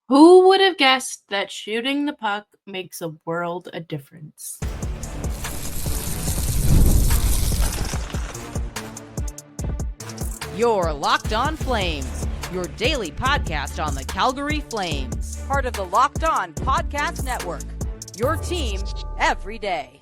Who would have guessed that shooting the puck makes a world of difference? You're Locked On Flames, your daily podcast on the Calgary Flames. Part of the Locked On Podcast Network, your team every day.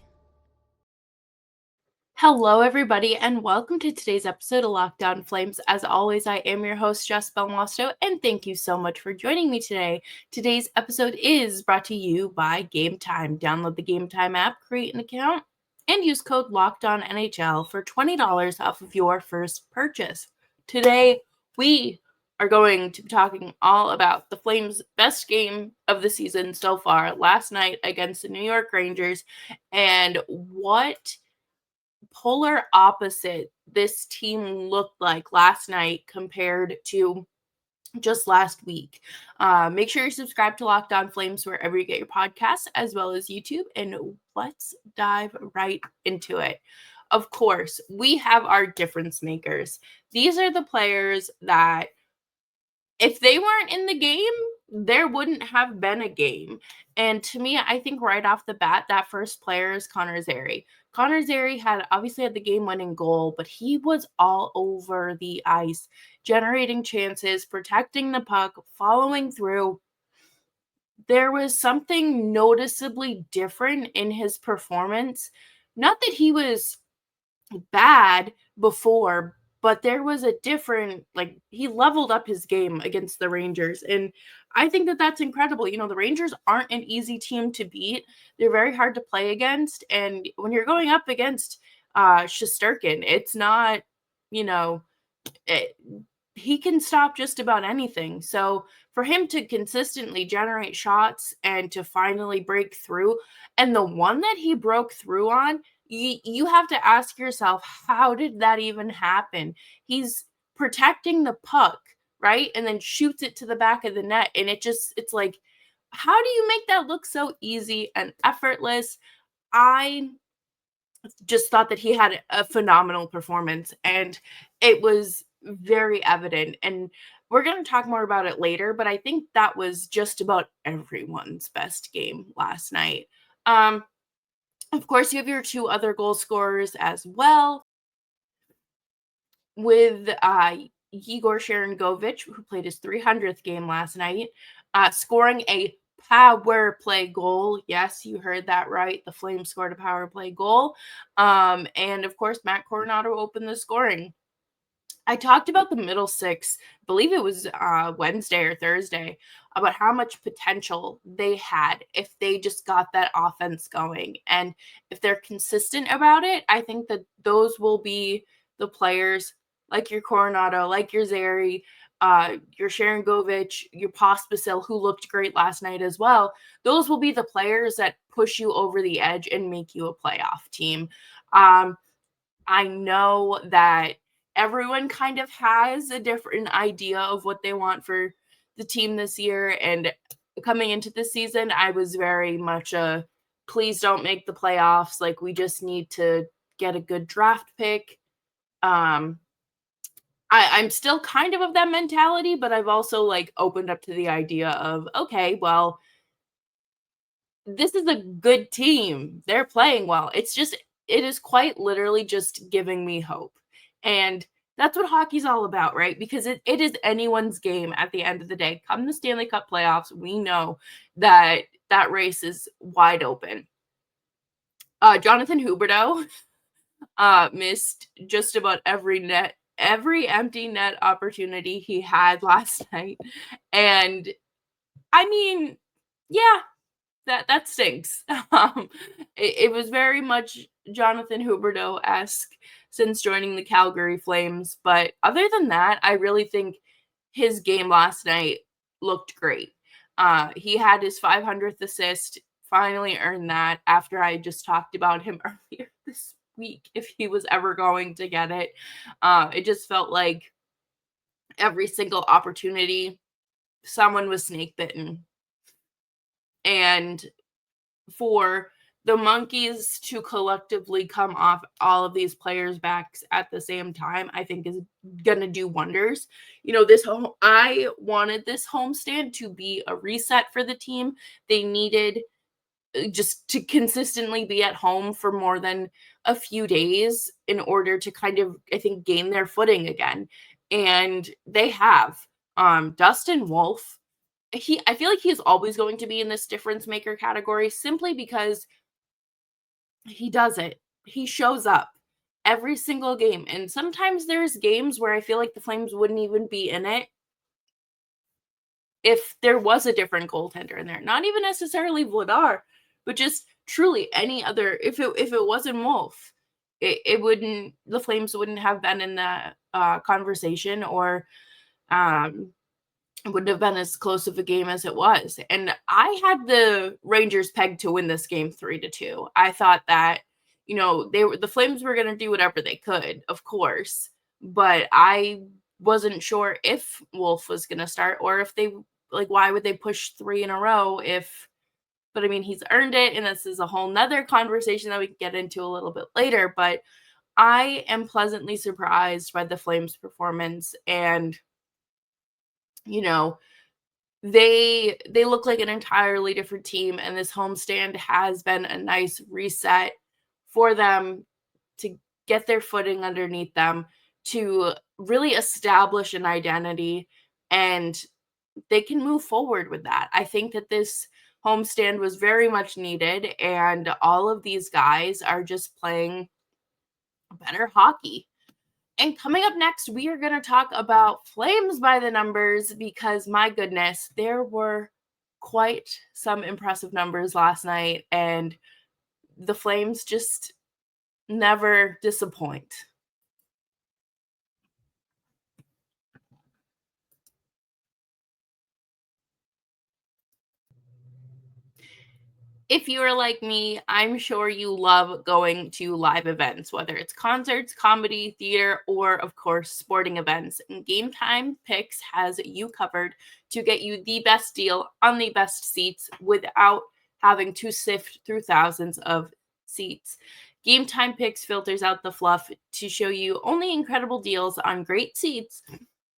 Hello, everybody, and welcome to today's episode of Locked On Flames. As always, I am your host, Jess Belmosto, and thank you so much for joining me today. Today's episode is brought to you by Game Time. Download the Game Time app, create an account, and use code LOCKEDONNHL for $20 off of your first purchase. Today, we are going to be talking all about the Flames' best game of the season so far, last night against the New York Rangers, and what polar opposite this team looked like last night compared to just last week. Make sure you subscribe to Locked On Flames wherever you get your podcasts, as well as YouTube, and let's dive right into it. Of course, we have our difference makers. These are the players that if they weren't in the game, there wouldn't have been a game. And to me, I think right off the bat, that first player is Connor Zary. Connor Zary obviously had the game-winning goal, but he was all over the ice, generating chances, protecting the puck, following through. There was something noticeably different in his performance. Not that he was bad before, but there was a different, he leveled up his game against the Rangers. And I think that that's incredible. You know, the Rangers aren't an easy team to beat. They're very hard to play against. And when you're going up against Shesterkin, it's not, you know, he can stop just about anything. So for him to consistently generate shots and to finally break through, and the one that he broke through on, you have to ask yourself, how did that even happen? He's protecting the puck, right? And then shoots it to the back of the net. And it's like, how do you make that look so easy and effortless? I just thought that he had a phenomenal performance, and it was very evident. And we're going to talk more about it later, but I think that was just about everyone's best game last night. Of course, you have your two other goal scorers as well, with Yegor Sharangovich, who played his 300th game last night, scoring a power play goal. Yes, you heard that right. The Flames scored a power play goal. And of course, Matt Coronato opened the scoring. I talked about the middle six, I believe it was Wednesday or Thursday, about how much potential they had if they just got that offense going. And if they're consistent about it, I think that those will be the players like your Coronato, like your Zary, your Sharangovich, your Pospisil, who looked great last night as well. Those will be the players that push you over the edge and make you a playoff team. I know that everyone kind of has a different idea of what they want for the team this year. And coming into this season, I was very much please don't make the playoffs. Like, we just need to get a good draft pick. I'm still kind of that mentality, but I've also opened up to the idea of, okay, well, this is a good team. They're playing well. It is quite literally just giving me hope. And that's what hockey's all about, right? Because it is anyone's game at the end of the day. Come the Stanley Cup playoffs, we know that that race is wide open. Jonathan Huberdeau missed just about every empty net opportunity he had last night. And I mean, yeah, that stinks. It was very much Jonathan Huberdeau-esque since joining the Calgary Flames. But other than that, I really think his game last night looked great. He had his 500th assist, finally earned that after I just talked about him earlier this week, if he was ever going to get it. It just felt like every single opportunity, someone was snake bitten. And for the monkeys to collectively come off all of these players' backs at the same time, I think is going to do wonders. I wanted this homestand to be a reset for the team. They needed just to consistently be at home for more than a few days in order to kind of, I think, gain their footing again. And they have. Dustin Wolf, I feel like he's always going to be in this difference maker category simply because he does it. He shows up every single game. And sometimes there's games where I feel like the Flames wouldn't even be in it if there was a different goaltender in there. Not even necessarily Vladar, but just truly any other. If it wasn't Wolf, it wouldn't. The Flames wouldn't have been in that conversation, or it wouldn't have been as close of a game as it was. And I had the Rangers pegged to win this game 3-2. I thought that, the Flames were going to do whatever they could, of course, but I wasn't sure if Wolf was going to start, or if they, why would they push 3 in a row but I mean, he's earned it, and this is a whole nother conversation that we can get into a little bit later, but I am pleasantly surprised by the Flames' performance, and they look like an entirely different team, and this homestand has been a nice reset for them to get their footing underneath them, to really establish an identity, and they can move forward with that. I think that this homestand was very much needed, and all of these guys are just playing better hockey. And coming up next, we are going to talk about Flames by the numbers, because my goodness, there were quite some impressive numbers last night, and the Flames just never disappoint. If you are like me, I'm sure you love going to live events, whether it's concerts, comedy, theater, or of course, sporting events. And Game Time Picks has you covered to get you the best deal on the best seats without having to sift through thousands of seats. Game Time Picks filters out the fluff to show you only incredible deals on great seats,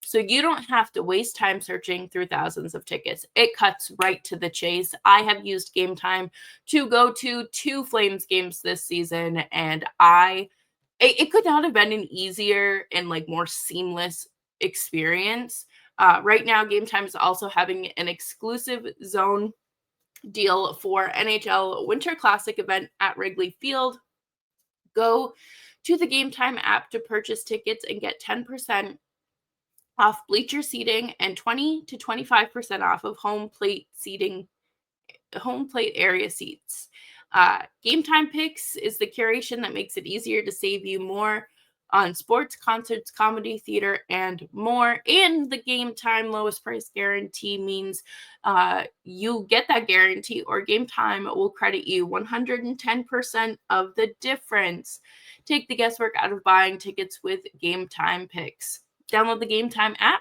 so you don't have to waste time searching through thousands of tickets. It cuts right to the chase. I have used Game Time to go to 2 Flames games this season, and it could not have been an easier and more seamless experience. Right now, Game Time is also having an exclusive zone deal for NHL Winter Classic event at Wrigley Field. Go to the Game Time app to purchase tickets and get 10% off bleacher seating and 20 to 25% off of home plate area seats. Game Time Picks is the curation that makes it easier to save you more on sports, concerts, comedy, theater, and more. And the Game Time lowest price guarantee means you get that guarantee, or Game Time will credit you 110% of the difference. Take the guesswork out of buying tickets with Game Time Picks. Download the Game Time app,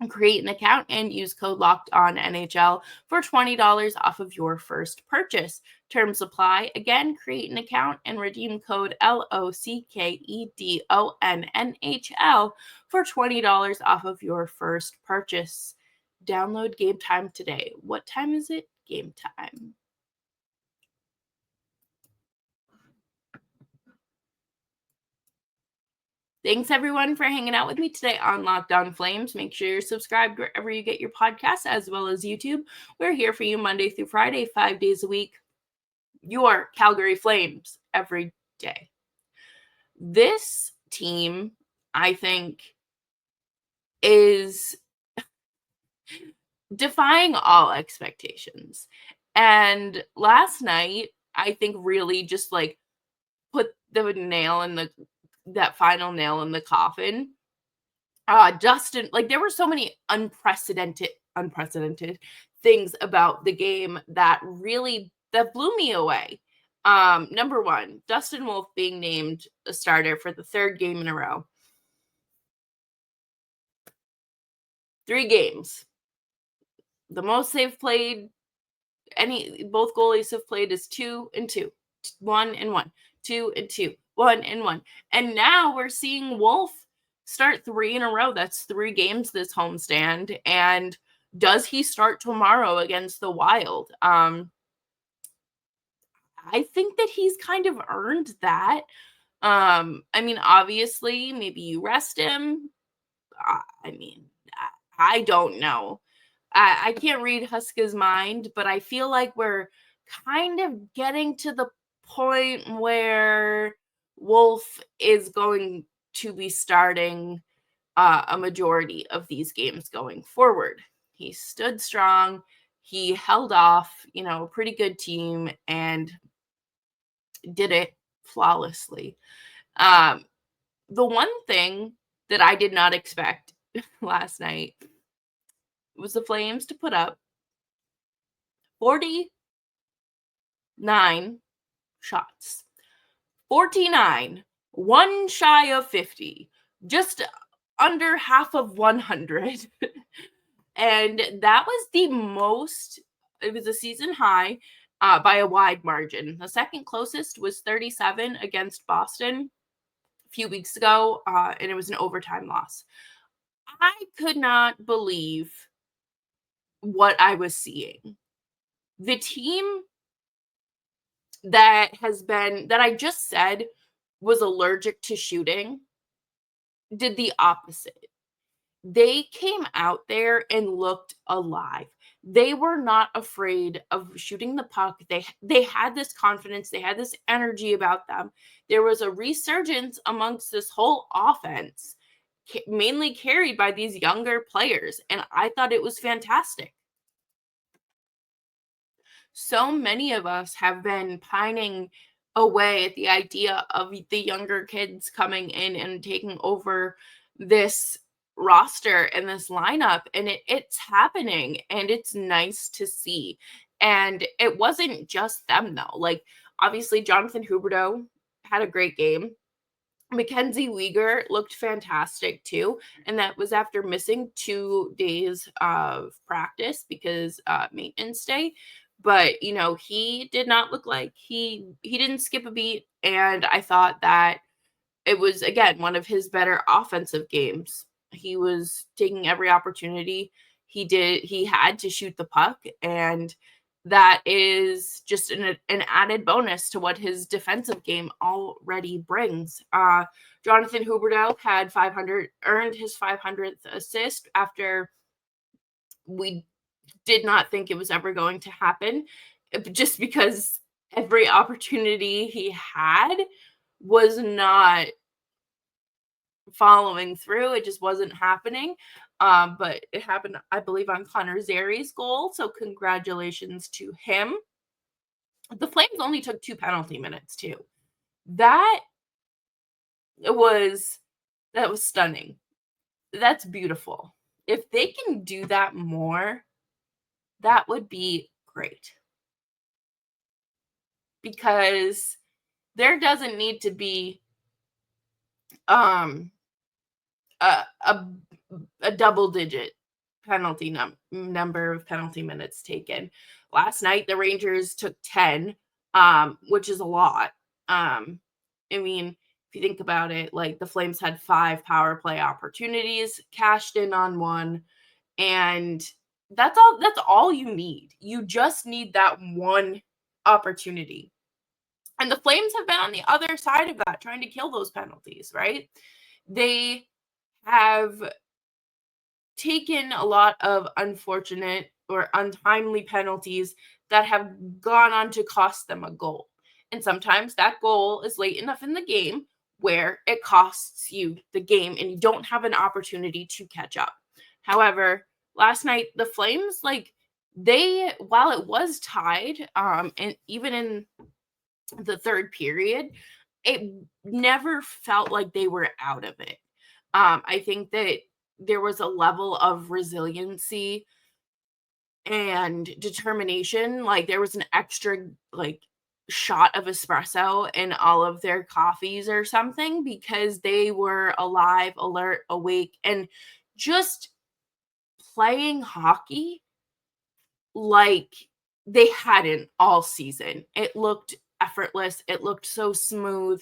create an account, and use code LOCKEDONNHL for $20 off of your first purchase. Terms apply. Again, create an account and redeem code LOCKEDONNHL for $20 off of your first purchase. Download Game Time today. What time is it? Game time. Thanks, everyone, for hanging out with me today on Locked On Flames. Make sure you're subscribed wherever you get your podcasts, as well as YouTube. We're here for you Monday through Friday, 5 days a week. Your Calgary Flames every day. This team, I think, is defying all expectations. And last night, I think really just put the nail in that final nail in the coffin. Dustin, there were so many unprecedented things about the game that blew me away. Number one, Dustin Wolf being named a starter for the 3rd game in a row. 3 games. The most they've played both goalies have played as 2-2, 1-1, 2-2, 1-1. And now we're seeing Wolf start 3 in a row. That's 3 games this homestand. And does he start tomorrow against the Wild? I think that he's kind of earned that. I mean, obviously, maybe you rest him. I mean, I don't know. I can't read Huska's mind, but I feel like we're kind of getting to the point where Wolf is going to be starting a majority of these games going forward. He stood strong. He held off, a pretty good team and did it flawlessly. The one thing that I did not expect last night was the Flames to put up 49 shots. 49, one shy of 50, just under half of 100. And that was the most, it was a season high by a wide margin. The second closest was 37 against Boston a few weeks ago, and it was an overtime loss. I could not believe what I was seeing. The team that I just said was allergic to shooting did the opposite. They came out there and looked alive. They were not afraid of shooting the puck. They had this confidence, they had this energy about them. There was a resurgence amongst this whole offense, mainly carried by these younger players, and I thought it was fantastic. So many of us have been pining away at the idea of the younger kids coming in and taking over this roster and this lineup, and it's happening, and it's nice to see. And it wasn't just them though. Like, obviously Jonathan Huberdeau had a great game. Mackenzie Weegar looked fantastic too, and that was after missing 2 days of practice because maintenance day. But he did not look like he didn't skip a beat, and I thought that it was again one of his better offensive games. He was taking every opportunity. He had to shoot the puck, and that is just an added bonus to what his defensive game already brings. Jonathan Huberdeau had earned his 500th assist after we did not think it was ever going to happen, just because every opportunity he had was not following through. It just wasn't happening. But it happened, I believe, on Connor Zary's goal. So congratulations to him. The Flames only took 2 penalty minutes too. That was stunning. That's beautiful. If they can do that more, that would be great. Because there doesn't need to be a double-digit penalty number of penalty minutes taken. Last night, the Rangers took 10, which is a lot. I mean, if you think about it, like the Flames had 5 power play opportunities, cashed in on 1, and that's all you need. You just need that one opportunity. And the Flames have been on the other side of that, trying to kill those penalties, right? They have taken a lot of unfortunate or untimely penalties that have gone on to cost them a goal. And sometimes that goal is late enough in the game where it costs you the game and you don't have an opportunity to catch up. However, last night, the Flames, while it was tied, and even in the third period, it never felt like they were out of it. I think that there was a level of resiliency and determination. Like, there was an extra shot of espresso in all of their coffees or something, because they were alive, alert, awake, and just playing hockey like they hadn't all season. It looked effortless. It looked so smooth.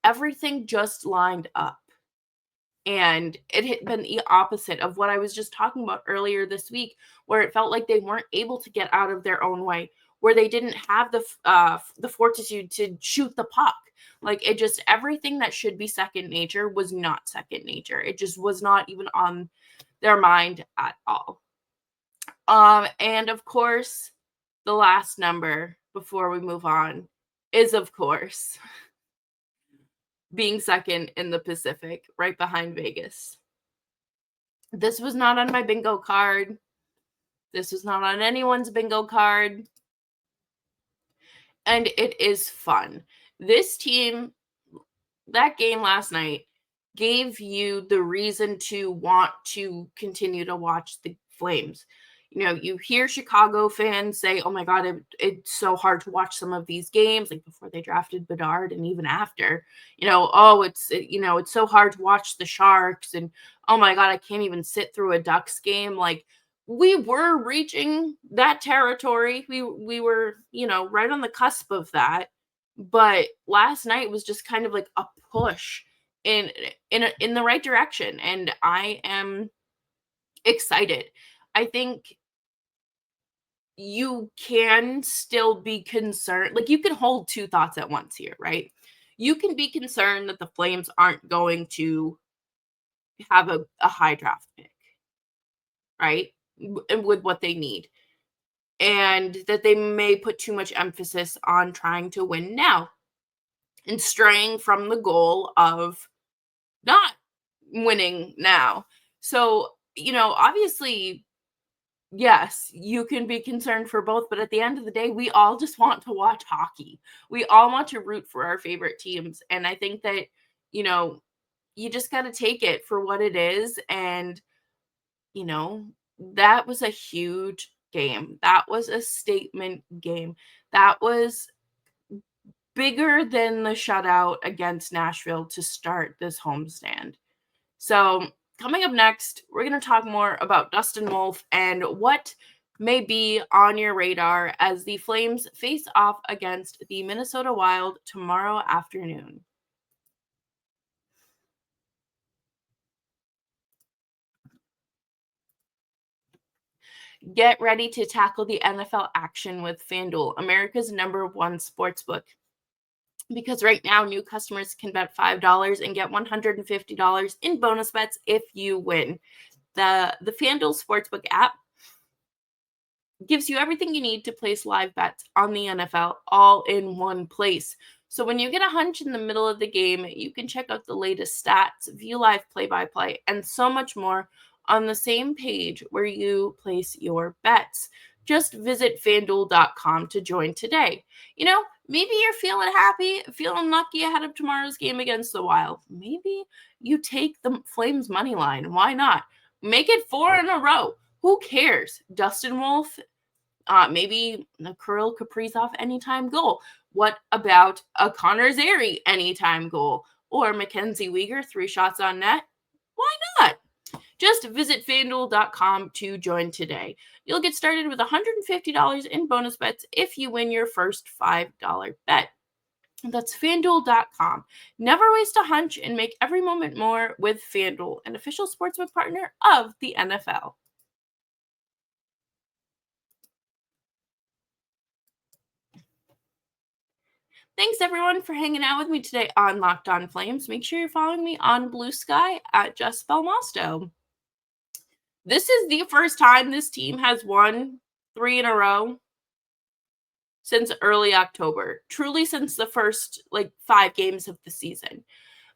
Everything just lined up. And it had been the opposite of what I was just talking about earlier this week, where it felt like they weren't able to get out of their own way, where they didn't have the fortitude to shoot the puck. Like, it just, everything that should be second nature was not second nature. It just was not even on their mind at all. And of course, the last number before we move on is, of course, being second in the Pacific, right behind Vegas. This was not on my bingo card. This was not on anyone's bingo card. And it is fun. This team, that game last night, gave you the reason to want to continue to watch the Flames. You know, you hear Chicago fans say, oh my God, it's so hard to watch some of these games, like before they drafted Bedard and even after, it's so hard to watch the Sharks. And oh my God, I can't even sit through a Ducks game. Like, we were reaching that territory. We were, right on the cusp of that. But last night was just kind of like a push in the right direction, and I am excited. I think you can still be concerned. Like, you can hold two thoughts at once here, right? You can be concerned that the Flames aren't going to have a high draft pick, right? And with what they need. And that they may put too much emphasis on trying to win now and straying from the goal of not winning now. So, obviously, yes, you can be concerned for both, but at the end of the day, we all just want to watch hockey. We all want to root for our favorite teams. And I think that, you just got to take it for what it is. And, that was a huge game. That was a statement game. That was bigger than the shutout against Nashville to start this homestand. So coming up next, we're going to talk more about Dustin Wolf and what may be on your radar as the Flames face off against the Minnesota Wild tomorrow afternoon. Get ready to tackle the NFL action with FanDuel, America's #1 sportsbook. Because right now, new customers can bet $5 and get $150 in bonus bets if you win. The FanDuel Sportsbook app gives you everything you need to place live bets on the NFL all in one place. So when you get a hunch in the middle of the game, you can check out the latest stats, view live play-by-play, and so much more on the same page where you place your bets. Just visit FanDuel.com to join today. Maybe you're feeling happy, feeling lucky ahead of tomorrow's game against the Wild. Maybe you take the Flames money line. Why not? Make it 4 in a row. Who cares? Dustin Wolf, maybe a Kirill Kaprizov anytime goal. What about a Connor Zary anytime goal? Or Mackenzie Weegar, 3 shots on net? Why not? Just visit FanDuel.com to join today. You'll get started with $150 in bonus bets if you win your first $5 bet. That's FanDuel.com. Never waste a hunch and make every moment more with FanDuel, an official sportsbook partner of the NFL. Thanks, everyone, for hanging out with me today on Locked On Flames. Make sure you're following me on Blue Sky at Just Belmosto. This is the first time this team has won 3 in a row since early October. Truly since the first, 5 games of the season.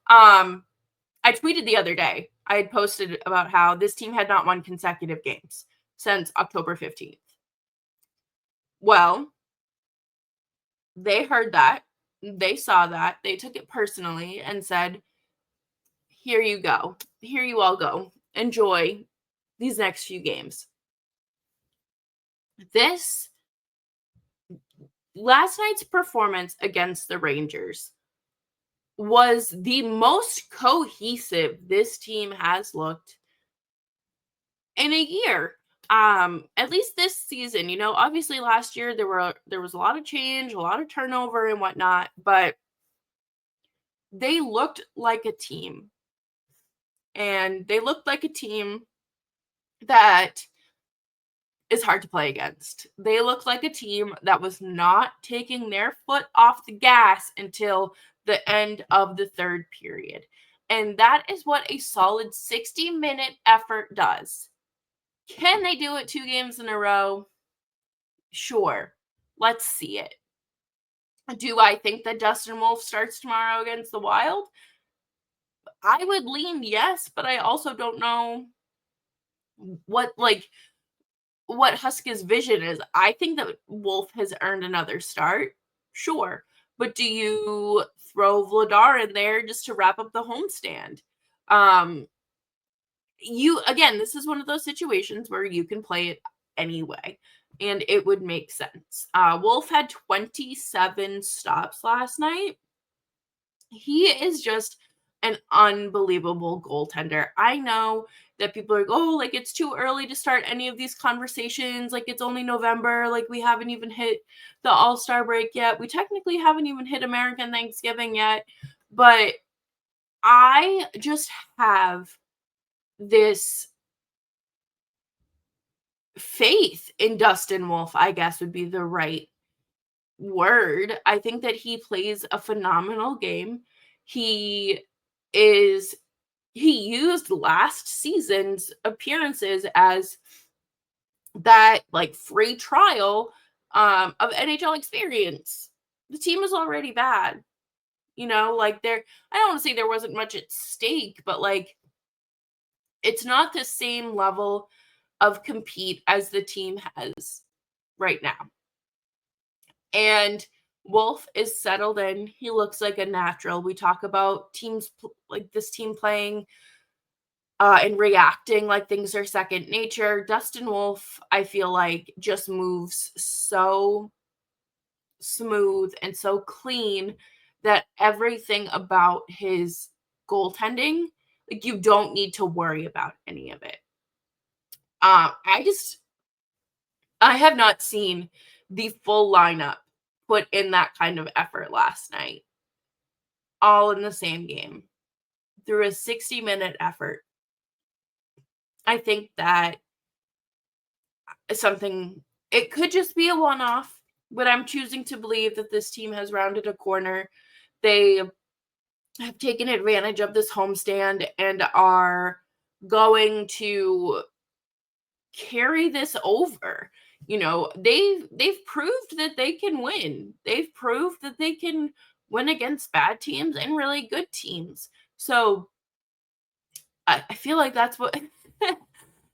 I tweeted the other day. I had posted about how this team had not won consecutive games since October 15th. Well, they heard that. They saw that. They took it personally and said, here you go. Here you all go. Enjoy these next few games. This last night's performance against the Rangers was the most cohesive this team has looked in a year. At least this season, obviously last year there was a lot of change, a lot of turnover and whatnot, but they looked like a team. And they looked like a team that is hard to play against. They looked like a team that was not taking their foot off the gas until the end of the third period. And that is what a solid 60-minute effort does. Can they do it 2 games in a row? Sure. Let's see it. Do I think that Dustin Wolf starts tomorrow against the Wild? I would lean yes, but I also don't know what Huska's vision is. I think that Wolf has earned another start. Sure. But do you throw Vladar in there just to wrap up the homestand? This is one of those situations where you can play it anyway, and it would make sense. Wolf had 27 stops last night. He is just an unbelievable goaltender. I know that people are like, oh, like it's too early to start any of these conversations. Like it's only November. Like we haven't even hit the All-Star break yet. We technically haven't even hit American Thanksgiving yet. But I just have this faith in Dustin Wolf, I guess would be the right word. I think that he plays a phenomenal game. He used last season's appearances as that like free trial of NHL experience. The team is already bad. Like I don't want to say there wasn't much at stake, but like it's not the same level of compete as the team has right now. And Wolf is settled in. He looks like a natural. We talk about teams like this team playing and reacting like things are second nature. Dustin Wolf, I feel like, just moves so smooth and so clean that everything about his goaltending, like you don't need to worry about any of it. I have not seen the full lineup put in that kind of effort last night, all in the same game, through a 60-minute effort. I think that it could just be a one-off, but I'm choosing to believe that this team has rounded a corner. They have taken advantage of this homestand and are going to carry this over. They've proved that they can win. They've proved that they can win against bad teams and really good teams. So I feel like that's what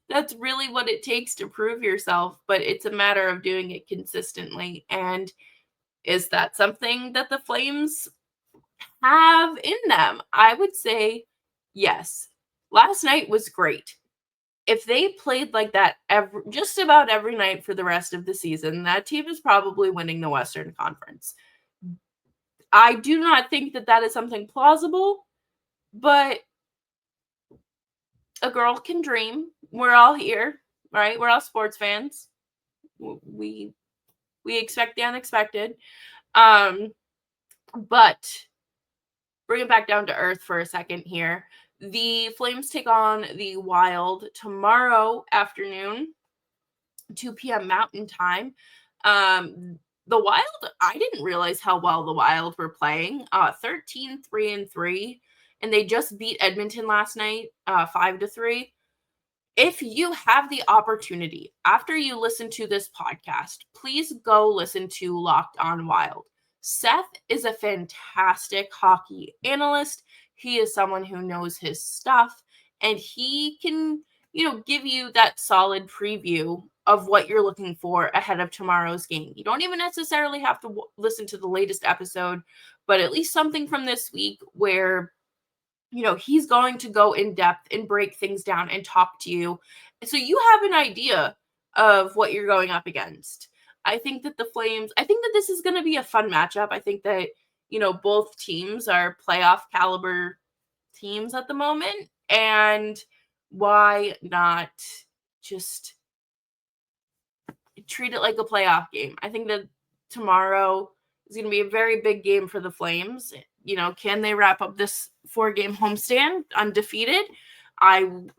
that's really what it takes to prove yourself, but it's a matter of doing it consistently. And is that something that the Flames have in them? I would say yes. Last night was great. If they played like that just about every night for the rest of the season, that team is probably winning the Western Conference. I do not think that that is something plausible, but a girl can dream. We're all here, right? We're all sports fans. We expect the unexpected. But bring it back down to earth for a second here. The Flames take on the Wild tomorrow afternoon, 2 p.m. Mountain Time. The Wild, I didn't realize how well the Wild were playing. 13-3-3, and they just beat Edmonton last night, 5-3. If you have the opportunity, after you listen to this podcast, please go listen to Locked On Wild. Seth is a fantastic hockey analyst. He is someone who knows his stuff, and he can, give you that solid preview of what you're looking for ahead of tomorrow's game. You don't even necessarily have to listen to the latest episode, but at least something from this week where he's going to go in depth and break things down and talk to you. So you have an idea of what you're going up against. I think that this is going to be a fun matchup. I think that, both teams are playoff caliber teams at the moment. And why not just treat it like a playoff game. I think that tomorrow is going to be a very big game for the Flames. You know, can they wrap up this 4-game homestand undefeated? I'm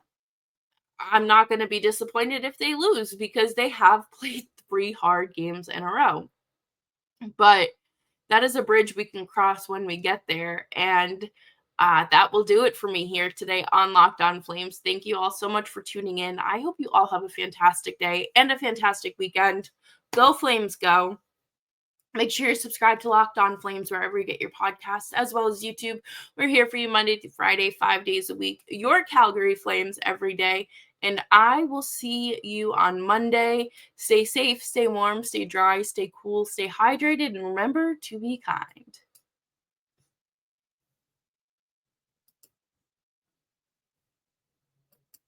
not going to be disappointed if they lose because they have played 3 hard games in a row. But that is a bridge we can cross when we get there. And that will do it for me here today on Locked On Flames. Thank you all so much for tuning in. I hope you all have a fantastic day and a fantastic weekend. Go Flames, go. Make sure you're subscribed to Locked On Flames wherever you get your podcasts, as well as YouTube. We're here for you Monday through Friday, 5 days a week. Your Calgary Flames every day. And I will see you on Monday. Stay safe, stay warm, stay dry, stay cool, stay hydrated, and remember to be kind.